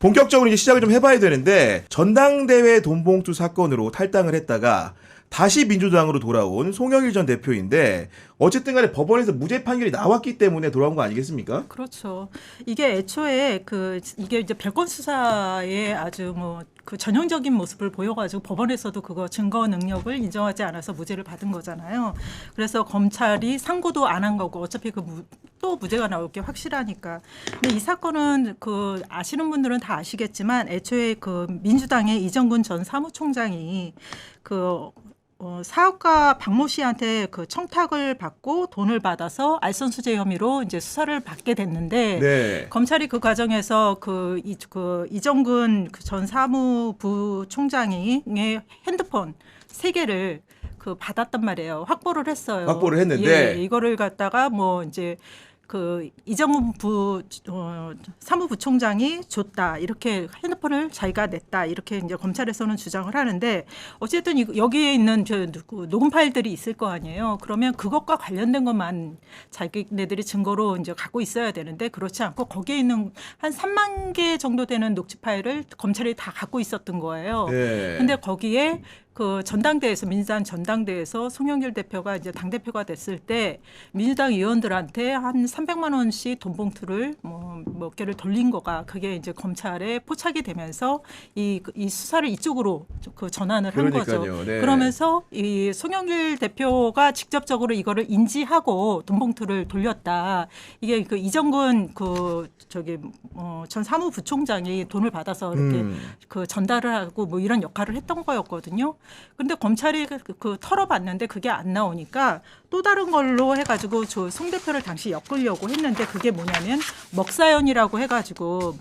본격적으로 이제 시작을 좀 해봐야 되는데 전당대회 돈봉투 사건으로 탈당을 했다가 다시 민주당으로 돌아온 송영일 전 대표인데 어쨌든 간에 법원에서 무죄 판결이 나왔기 때문에 돌아온 거 아니겠습니까? 그렇죠. 이게 애초에 이게 이제 별건 수사에 아주 뭐 그 전형적인 모습을 보여가지고 법원에서도 그거 증거 능력을 인정하지 않아서 무죄를 받은 거잖아요. 그래서 검찰이 상고도 안 한 거고 어차피 또 무죄가 나올 게 확실하니까. 근데 이 사건은 그 아시는 분들은 다 아시겠지만 애초에 그 민주당의 이정근 전 사무총장이 사업가 박모 씨한테 그 청탁을 받고 돈을 받아서 알선수재 혐의로 이제 수사를 받게 됐는데 네. 검찰이 그 과정에서 이정근 전 사무부 총장의 핸드폰 3개를 받았단 말이에요. 확보를 했어요. 확보를 했는데 예, 이거를 갖다가 뭐 이제 이정근 사무부총장이 줬다 이렇게 핸드폰을 자기가 냈다 이렇게 이제 검찰에서는 주장을 하는데 어쨌든 여기에 있는 녹음 파일들이 있을 거 아니에요. 그러면 그것과 관련된 것만 자기네들이 증거로 이제 갖고 있어야 되는데 그렇지 않고 거기에 있는 한 3만 개 정도 되는 녹취 파일을 검찰이 다 갖고 있었던 거예요. 네. 근데 거기에 전당대회에서 민주당 전당대회에서 송영길 대표가 이제 당 대표가 됐을 때 민주당 의원들한테 한 300만 원씩 돈 봉투를 몇 개를 돌린 거가 그게 이제 검찰에 포착이 되면서 이 수사를 이쪽으로 전환을 한 거죠. 네. 그러면서 이 송영길 대표가 직접적으로 이거를 인지하고 돈 봉투를 돌렸다. 이게 이정근 전 사무부총장이 돈을 받아서 이렇게 전달을 하고 뭐 이런 역할을 했던 거였거든요. 근데 검찰이 털어봤는데 그게 안 나오니까 또 다른 걸로 해가지고 송 대표를 당시 엮으려고 했는데 그게 뭐냐면 먹사연이라고 해가지고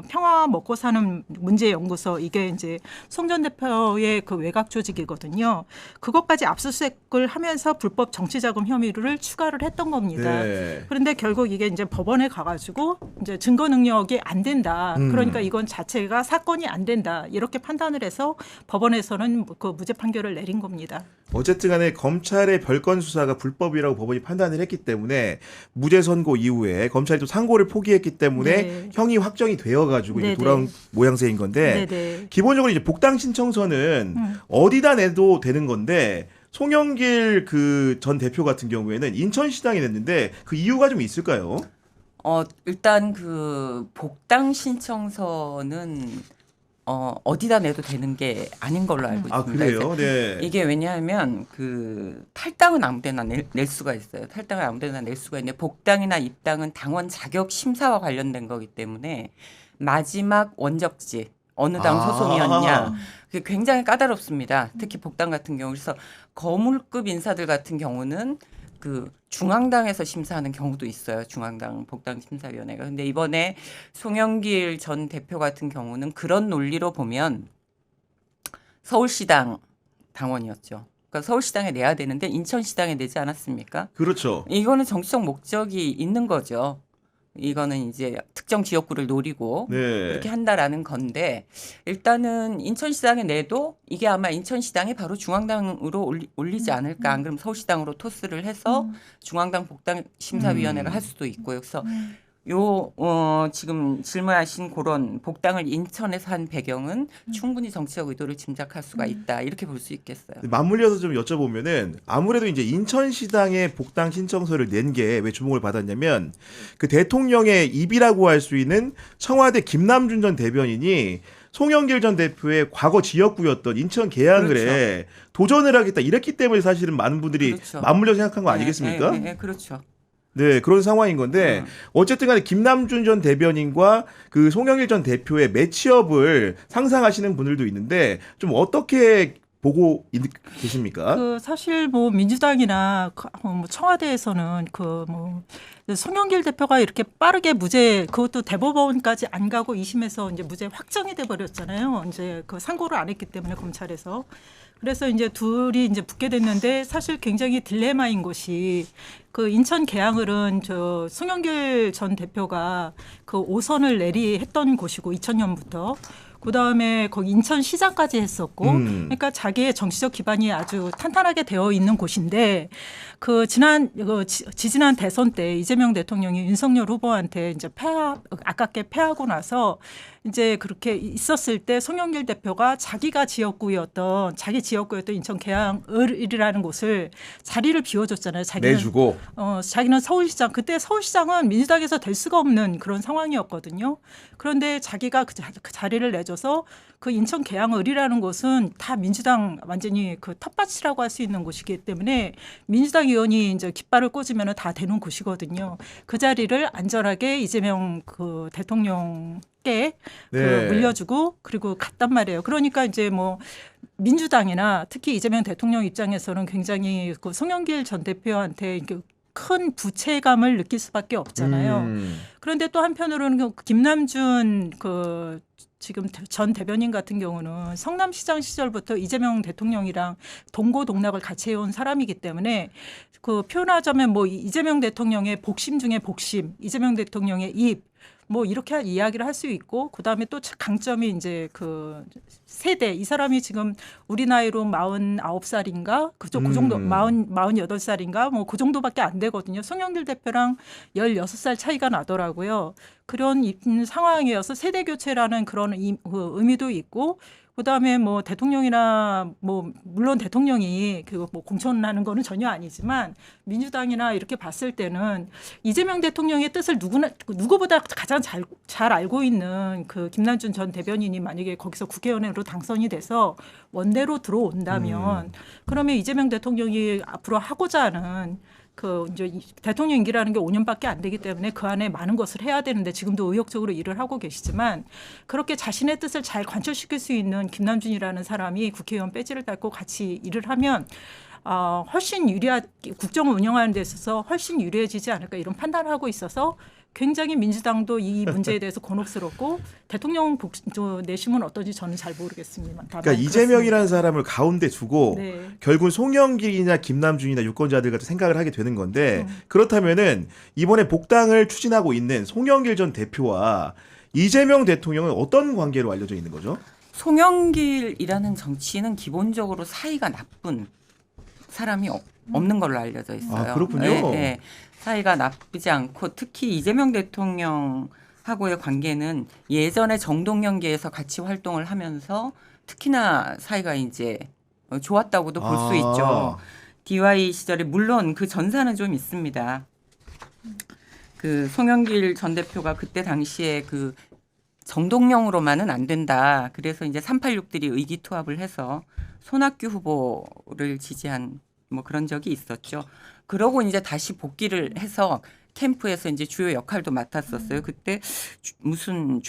평화 먹고 사는 문제연구소 이게 이제 송 전 대표의 외곽 조직이거든요. 그것까지 압수수색을 하면서 불법 정치자금 혐의를 추가를 했던 겁니다. 네. 그런데 결국 이게 이제 법원에 가가지고 이제 증거 능력이 안 된다. 그러니까 이건 자체가 사건이 안 된다. 이렇게 판단을 해서 법원에서는 무죄 판결을 내린 겁니다. 어쨌든 간에 검찰의 별건 수사가 불법이라고 법원이 판단을 했기 때문에 무죄 선고 이후에 검찰이 또 상고를 포기했기 때문에 네. 형이 확정이 되어가지고 이제 돌아온 모양새인 건데 네네. 기본적으로 이제 복당 신청서는 어디다 내도 되는 건데 송영길 전 대표 같은 경우에는 인천시당에 냈는데 그 이유가 좀 있을까요? 일단 복당 신청서는 어디다 내도 되는 게 아닌 걸로 알고 있습니다. 아, 그래요? 네. 이게 왜냐하면 탈당은 아무데나 낼 수가 있어요. 탈당은 아무데나 낼 수가 있는데 복당이나 입당은 당원 자격 심사와 관련된 거기 때문에 마지막 원적지 어느 당 소속이었냐 그게 굉장히 까다롭습니다. 특히 복당 같은 경우 그래서 거물급 인사들 같은 경우는 중앙당에서 심사하는 경우도 있어요. 중앙당 복당심사위원회가. 근데 이번에 송영길 전 대표 같은 경우는 그런 논리로 보면 서울시당 당원이었죠. 그러니까 서울시당에 내야 되는데 인천시당에 내지 않았습니까? 그렇죠. 이거는 정치적 목적이 있는 거죠. 이거는 이제 특정 지역구를 노리고 네. 그렇게 한다라는 건데 일단은 인천시당에 내도 이게 아마 인천시당이 바로 중앙당으로 올리지 않을까. 안 그러면 서울시당으로 토스를 해서 중앙당 복당심사위원회가 할 수도 있고요. 그래서 지금 질문하신 그런 복당을 인천에서 한 배경은 충분히 정치적 의도를 짐작할 수가 있다. 이렇게 볼 수 있겠어요. 맞물려서 좀 여쭤보면은 아무래도 이제 인천시당에 복당 신청서를 낸 게 왜 주목을 받았냐면 대통령의 입이라고 할 수 있는 청와대 김남준 전 대변인이 송영길 전 대표의 과거 지역구였던 인천 계양을에 그렇죠. 도전을 하겠다 이랬기 때문에 사실은 많은 분들이 그렇죠. 맞물려 생각한 거 아니겠습니까? 네, 그렇죠. 네, 그런 상황인 건데 어쨌든 간에 김남준 전 대변인과 송영길 전 대표의 매치업을 상상하시는 분들도 있는데 좀 어떻게 보고 계십니까? 사실 민주당이나 청와대에서는 송영길 대표가 이렇게 빠르게 무죄 그것도 대법원까지 안 가고 2심에서 이제 무죄 확정이 돼 버렸잖아요. 이제 상고를 안 했기 때문에 검찰에서. 그래서 이제 둘이 이제 붙게 됐는데 사실 굉장히 딜레마인 것이 인천 계양을은 송영길 전 대표가 5선을 내리했던 곳이고 2000년부터 그다음에 거기 인천시장까지 했었고 그러니까 자기의 정치적 기반이 아주 탄탄하게 되어 있는 곳인데 지지난 대선 때 이재명 대통령이 윤석열 후보한테 이제 아깝게 패하고 나서 이제 그렇게 있었을 때 송영길 대표가 자기 지역구였던 인천 계양을이라는 곳을 자리를 비워줬잖아요. 자기는 내주고. 자기는 서울시장, 그때 서울시장은 민주당에서 될 수가 없는 그런 상황이었거든요. 그런데 자기가 그 자리를 내줘서 그 인천 계양을이라는 곳은 다 민주당 완전히 그 텃밭이라고 할 수 있는 곳이기 때문에 민주당 의원이 이제 깃발을 꽂으면 다 되는 곳이거든요. 그 자리를 안전하게 이재명 그 대통령께 그 네. 물려주고 그리고 갔단 말이에요. 그러니까 이제 뭐 민주당이나 특히 이재명 대통령 입장에서는 굉장히 그 송영길 전 대표한테 이렇게 큰 부채감을 느낄 수밖에 없잖아요. 그런데 또 한편으로는 그 김남준 그 지금 전 대변인 같은 경우는 성남시장 시절부터 이재명 대통령이랑 동고동락을 같이 해온 사람이기 때문에 그 표현하자면 뭐 이재명 대통령의 복심 중에 복심, 이재명 대통령의 입, 뭐 이렇게 이야기를 할 수 있고 그다음에 또 강점이 이제 그 세대 이 사람이 지금 우리 나이로 49살인가 그 정도 48살인가 뭐 그 정도밖에 안 되거든요. 송영길 대표랑 16살 차이가 나더라고요. 그런 상황이어서 세대 교체라는 그런 의미도 있고 그다음에 뭐 대통령이나 뭐 물론 대통령이 그 뭐 공천하는 거는 전혀 아니지만 민주당이나 이렇게 봤을 때는 이재명 대통령의 뜻을 누구보다 가장 잘 알고 있는 그 김남준 전 대변인이 만약에 거기서 국회의원으로 당선이 돼서 원내로 들어온다면 그러면 이재명 대통령이 앞으로 하고자 하는 그 이제 대통령 임기라는 게 5년밖에 안 되기 때문에 그 안에 많은 것을 해야 되는데 지금도 의욕적으로 일을 하고 계시지만 그렇게 자신의 뜻을 잘 관철시킬 수 있는 김남준이라는 사람이 국회의원 배지를 달고 같이 일을 하면 훨씬 국정을 운영하는 데 있어서 훨씬 유리해지지 않을까 이런 판단을 하고 있어서 굉장히 민주당도 이 문제에 대해서 곤혹스럽고 대통령 내심은 어떤지 저는 잘 모르겠습니다. 그러니까 이재명이라는 사람을 가운데 두고 네. 결국 송영길이나 김남준이나 유권자들 같은 생각을 하게 되는 건데 그렇다면은 이번에 복당을 추진하고 있는 송영길 전 대표와 이재명 대통령은 어떤 관계로 알려져 있는 거죠? 송영길이라는 정치인은 기본적으로 사이가 나쁜 사람이 없는 걸로 알려져 있어요. 아, 그렇군요. 네, 네. 사이가 나쁘지 않고 특히 이재명 대통령하고의 관계는 예전에 정동영계에서 같이 활동을 하면서 특히나 사이가 이제 좋았다고도 볼 수 있죠. DY 시절에 물론 그 전사는 좀 있습니다. 그 송영길 전 대표가 그때 당시에 그 정동영으로만은 안 된다. 그래서 이제 386들이 의기투합을 해서 손학규 후보를 지지한 뭐 그런 적이 있었죠. 그러고 이제 다시 복귀를 해서 캠프에서 이제 주요 역할도 맡았었어요. 그때 무슨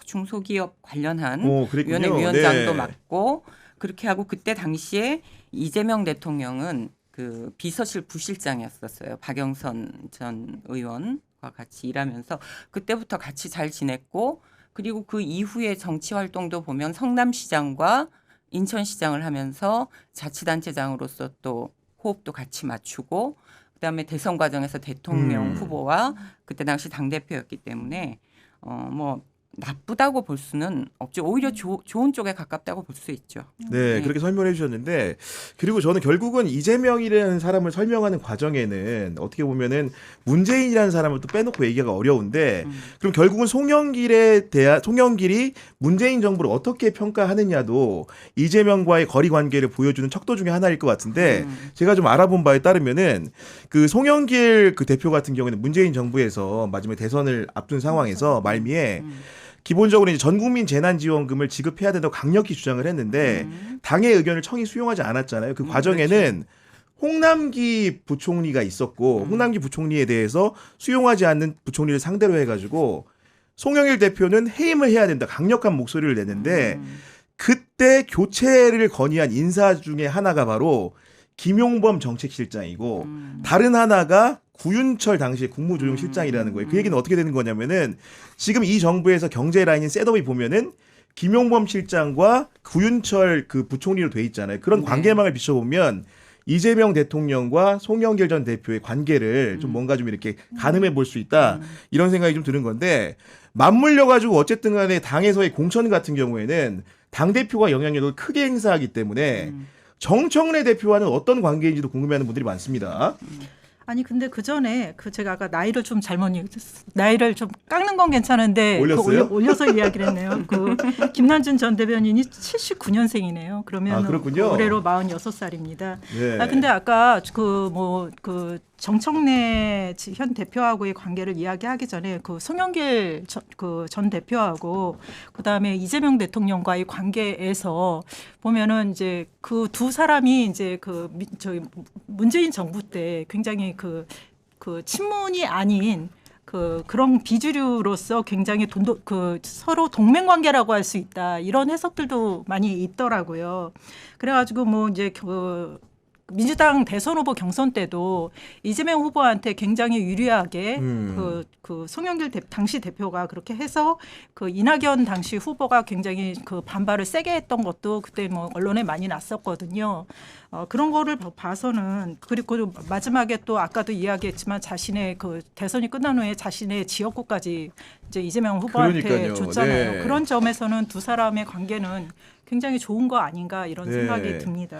중소기업 관련한 위원회 위원장도 맡고 그렇게 하고 그때 당시에 이재명 대통령은 그 비서실 부실장이었었어요. 박영선 전 의원과 같이 일하면서 그때부터 같이 잘 지냈고 그리고 그 이후에 정치 활동도 보면 성남시장과 인천시장을 하면서 자치단체장으로서 또 호흡도 같이 맞추고 그다음에 대선 과정에서 대통령 후보와 그때 당시 당대표였기 때문에 뭐 나쁘다고 볼 수는 없죠. 오히려 좋은 쪽에 가깝다고 볼 수 있죠. 네, 그렇게 설명해 주셨는데 그리고 저는 결국은 이재명이라는 사람을 설명하는 과정에는 어떻게 보면은 문재인이라는 사람을 또 빼놓고 얘기가 어려운데 그럼 결국은 송영길이 문재인 정부를 어떻게 평가하느냐도 이재명과의 거리 관계를 보여주는 척도 중에 하나일 것 같은데 제가 좀 알아본 바에 따르면은 그 송영길 그 대표 같은 경우에는 문재인 정부에서 마지막에 대선을 앞둔 상황에서 말미에 기본적으로 이제 전국민 재난지원금을 지급해야 된다고 강력히 주장을 했는데 당의 의견을 청이 수용하지 않았잖아요. 그 과정에는 홍남기 부총리가 있었고 홍남기 부총리에 대해서 수용하지 않는 부총리를 상대로 해가지고 송영길 대표는 해임을 해야 된다 강력한 목소리를 냈는데 그때 교체를 건의한 인사 중에 하나가 바로 김용범 정책실장이고 다른 하나가 구윤철 당시에 국무조정실장이라는 거예요. 그 얘기는 어떻게 되는 거냐면은 지금 이 정부에서 경제 라인인 셋업이 보면은 김용범 실장과 구윤철 그 부총리로 돼 있잖아요. 그런 관계망을 비춰보면 이재명 대통령과 송영길 전 대표의 관계를 좀 뭔가 좀 이렇게 가늠해 볼 수 있다. 이런 생각이 좀 드는 건데 맞물려 가지고 어쨌든 간에 당에서의 공천 같은 경우에는 당대표가 영향력을 크게 행사하기 때문에 정청래 대표와는 어떤 관계인지도 궁금해하는 분들이 많습니다. 아니 근데 그 전에 그 제가 아까 나이를 좀 나이를 좀 깎는 건 괜찮은데 올렸어요? 올려서 이야기를 했네요. 그 김남준 전 대변인이 79년생이네요. 그러면 그렇군요. 올해로 46살입니다. 네. 아 근데 아까 그 정청래 현 대표하고의 관계를 이야기하기 전에 그 송영길 전 대표하고 그다음에 이재명 대통령과의 관계에서 보면은 이제 그 두 사람이 이제 저희 문재인 정부 때 굉장히 그 친문이 아닌 그런 비주류로서 굉장히 서로 동맹 관계라고 할 수 있다 이런 해석들도 많이 있더라고요. 그래가지고 뭐 이제 민주당 대선 후보 경선 때도 이재명 후보한테 굉장히 유리하게 그 송영길 당시 대표가 그렇게 해서 그 이낙연 당시 후보가 굉장히 그 반발을 세게 했던 것도 그때 뭐 언론에 많이 났었거든요. 그런 거를 봐서는 그리고 마지막에 또 아까도 이야기했지만 자신의 그 대선이 끝난 후에 자신의 지역구까지 이제 이재명 후보한테 그러니까요. 줬잖아요. 네. 그런 점에서는 두 사람의 관계는 굉장히 좋은 거 아닌가 이런 네. 생각이 듭니다.